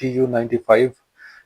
TU-95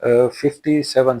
57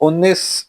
19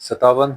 57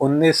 19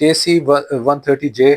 KC-130J,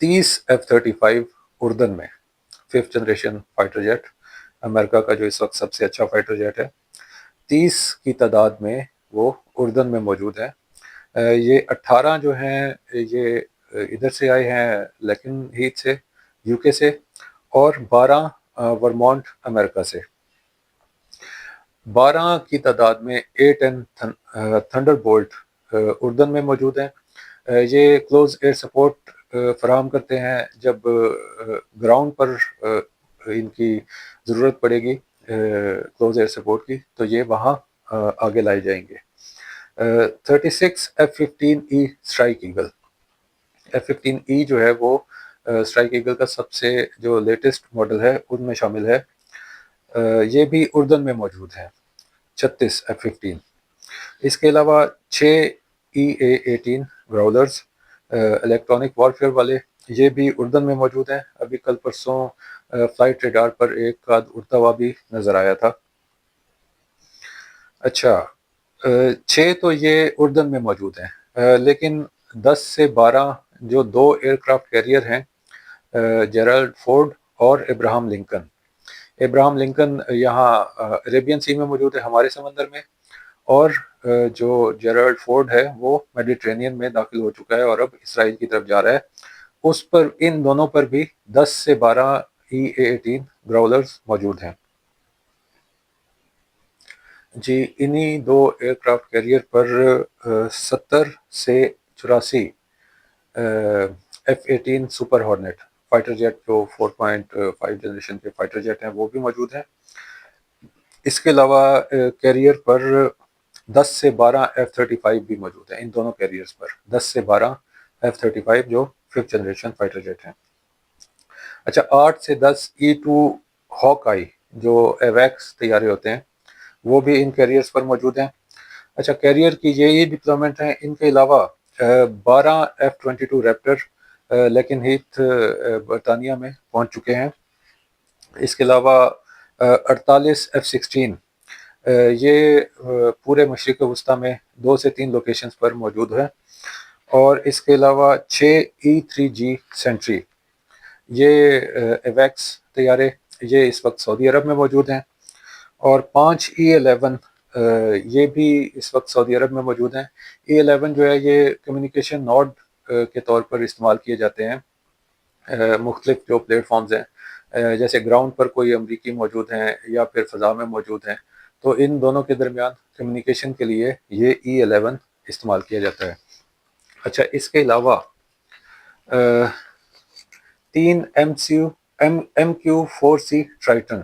30 F-35 اردن میں، 5th generation fighter jet, امریکہ کا جو اس وقت سب سے اچھا فائٹر جیٹ ہے، 30 کی تعداد میں وہ اردن میں موجود ہے۔ یہ 18 جو ہیں یہ ادھر سے آئے ہیں لیکن ہیت سے، یو کے سے، اور 12 ورمونٹ امریکہ سے۔ 12 کی تعداد میں A-10 تھنڈر بولٹ اردن میں موجود ہیں۔ یہ کلوز ایئر سپورٹ فراہم کرتے ہیں جب گراؤنڈ پر ان کی ضرورت پڑے گی کلوز ایئر سپورٹ کی، تو یہ وہاں آگے لائے جائیں گے۔ 36 F-15E اسٹرائک ایگل، F-15E جو ہے وہ اسٹرائک ایگل کا سب سے جو لیٹسٹ ماڈل ہے ان میں شامل ہے۔ یہ بھی اردن میں موجود ہے، 36 F-15۔ اس کے علاوہ 6 EA-18 گراؤلرز الیکٹرانک وارفیئر والے، یہ بھی اردن میں موجود ہیں۔ ابھی کل پرسوں فلائٹ ریڈار پر ایک آدھ اڑتا ہوا بھی نظر آیا تھا۔ اچھا، 6 تو یہ اردن میں موجود ہیں، لیکن 10 سے 12 جو 2 ایئر کرافٹ کیریئر ہیں، جیرالڈ فورڈ اور ابراہم لنکن۔ ابراہم لنکن یہاں عریبین سی میں موجود ہے، ہمارے سمندر میں، اور جو جیرالڈ فورڈ ہے وہ میڈیٹرینین میں داخل ہو چکا ہے اور اب اسرائیل کی طرف جا رہا ہے۔ اس پر ان دونوں پر بھی 10 سے 12 EA-18 گراؤلرز موجود ہیں۔ جی، انہی 2 ایئر کرافٹ کیریئر پر 70 سے 84 F-18 سپر ہارنیٹ فائٹر جیٹ جو 4.5 جنریشن کے فائٹر جیٹ ہیں وہ بھی موجود ہیں۔ اس کے علاوہ کیریئر پر 10 سے 12 F-35 بھی موجود ہیں، ان دونوں کیریئرز پر 10 سے 12 F-35 جو 5th جنریشن فائٹر جیٹ ہیں۔ اچھا، 8 سے 10 E-2 ہاک آئی جو ایویکس طیارے ہوتے ہیں وہ بھی ان کیریئرز پر موجود ہیں۔ اچھا، کیریئر کی یہی ڈپلومنٹ ہیں۔ ان کے علاوہ 12 F-22 ریپٹر لیکن ہیتھ برطانیہ میں پہنچ چکے ہیں۔ اس کے علاوہ 48 F-16 یہ پورے مشرق وسطیٰ میں 2 سے 3 لوکیشنز پر موجود ہے۔ اور اس کے علاوہ 6 E-3G سینٹری، یہ ایویکس طیارے، یہ اس وقت سعودی عرب میں موجود ہیں۔ اور 5 E-11 یہ بھی اس وقت سعودی عرب میں موجود ہیں۔ E-11 جو ہے یہ کمیونیکیشن نوڈ کے طور پر استعمال کیے جاتے ہیں۔ مختلف جو پلیٹ فارمز ہیں، جیسے گراؤنڈ پر کوئی امریکی موجود ہیں یا پھر فضا میں موجود ہیں، تو ان دونوں کے درمیان کمیونیکیشن کے لیے یہ E-11 استعمال کیا جاتا ہے۔ اچھا، اس کے علاوہ 3 MQ-4C ٹرائٹن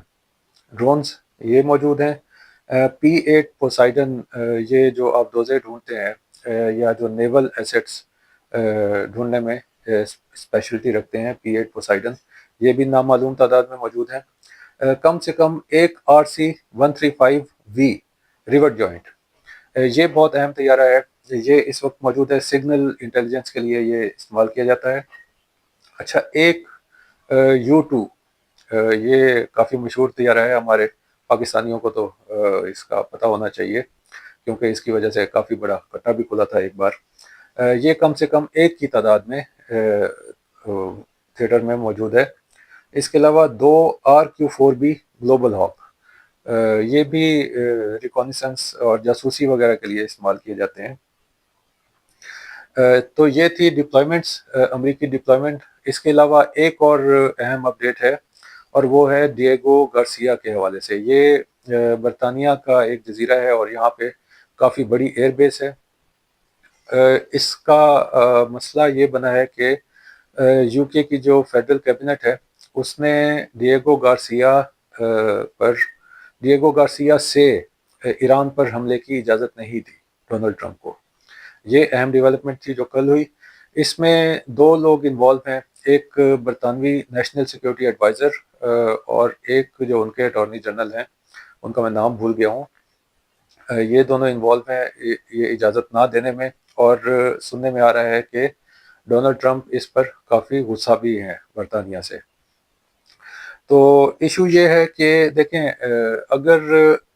ڈرونز یہ موجود ہیں۔ P-8 پوسائڈن، یہ جو آپ ڈوزے ڈھونڈتے ہیں یا جو نیول ایسٹس ڈھونڈنے میں اسپیشلٹی رکھتے ہیں، P-8 پوسائڈن یہ بھی نامعلوم تعداد میں موجود ہیں۔ کم سے کم ایک RC-135V ریورٹ جوائنٹ، یہ بہت اہم طیارہ ہے، یہ اس وقت موجود ہے، سگنل انٹیلیجنس کے لیے یہ استعمال کیا جاتا ہے۔ اچھا، ایک U-2 یہ کافی مشہور طیارہ ہے، ہمارے پاکستانیوں کو تو اس کا پتہ ہونا چاہیے کیونکہ اس کی وجہ سے کافی بڑا کٹا بھی کھلا تھا ایک بار۔ یہ کم سے کم 1 کی تعداد میں تھیٹر میں موجود ہے۔ اس کے علاوہ 2 RQ-4B گلوبل ہاک، یہ بھی ریکونیسنس اور جاسوسی وغیرہ کے لیے استعمال کیے جاتے ہیں۔ تو یہ تھی ڈپلائمنٹس، امریکی ڈپلائمنٹ۔ اس کے علاوہ ایک اور اہم اپڈیٹ ہے اور وہ ہے ڈیگو گارسیا کے حوالے سے۔ یہ برطانیہ کا ایک جزیرہ ہے اور یہاں پہ کافی بڑی ایئر بیس ہے۔ اس کا مسئلہ یہ بنا ہے کہ یو کے کی جو فیڈرل کیبنٹ ہے اس نے ڈیگو گارسیا سے ایران پر حملے کی اجازت نہیں دی ڈونلڈ ٹرمپ کو۔ یہ اہم ڈیولپمنٹ تھی جو کل ہوئی۔ اس میں 2 لوگ انوالو ہیں، ایک برطانوی نیشنل سیکیورٹی ایڈوائزر اور ایک جو ان کے اٹارنی جنرل ہیں، ان کا میں نام بھول گیا ہوں۔ یہ دونوں انوالو ہیں یہ اجازت نہ دینے میں، اور سننے میں آ رہا ہے کہ ڈونلڈ ٹرمپ اس پر کافی غصہ بھی ہیں برطانیہ سے۔ تو ایشو یہ ہے کہ دیکھیں، اگر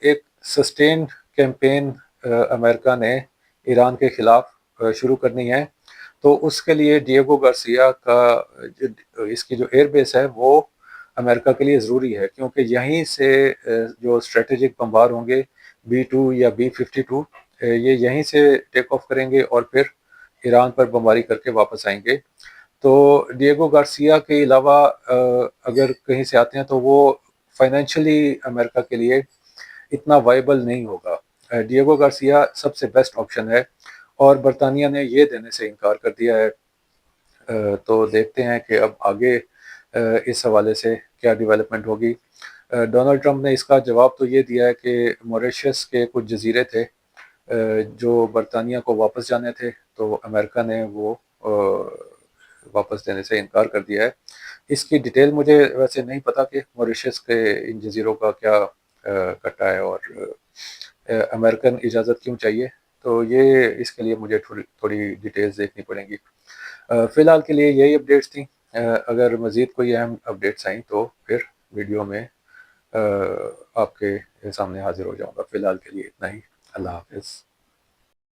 ایک سسٹینڈ کیمپین امریکہ نے ایران کے خلاف شروع کرنی ہے تو اس کے لیے ڈیگو گارسیا کا اس کی جو ایئر بیس ہے وہ امریکہ کے لیے ضروری ہے، کیونکہ یہیں سے جو اسٹریٹجک بمبار ہوں گے B-2 یا B-52 یہ یہیں سے ٹیک آف کریں گے اور پھر ایران پر بمباری کر کے واپس آئیں گے۔ تو ڈیگو گارسیا کے علاوہ اگر کہیں سے آتے ہیں تو وہ فائنینشلی امریکہ کے لیے اتنا وائبل نہیں ہوگا۔ ڈیگو گارسیا سب سے بیسٹ آپشن ہے، اور برطانیہ نے یہ دینے سے انکار کر دیا ہے۔ تو دیکھتے ہیں کہ اب آگے اس حوالے سے کیا ڈیولپمنٹ ہوگی۔ ڈونلڈ ٹرمپ نے اس کا جواب تو یہ دیا ہے کہ موریشس کے کچھ جزیرے تھے جو برطانیہ کو واپس جانے تھے، تو امریکہ نے وہ واپس دینے سے انکار کر دیا ہے۔ اس کی ڈیٹیل مجھے ویسے نہیں پتا کہ موریشس کے ان جزیروں کا کیا کٹا ہے اور امریکن اجازت کیوں چاہیے، تو یہ اس کے لیے مجھے تھوڑی ڈیٹیلز دیکھنی پڑیں گی۔ فی الحال کے لیے یہی اپڈیٹس تھیں۔ اگر مزید کوئی اہم اپڈیٹس آئیں تو پھر ویڈیو میں آپ کے سامنے حاضر ہو جاؤں گا۔ فی الحال کے لیے اتنا ہی۔ اللہ حافظ۔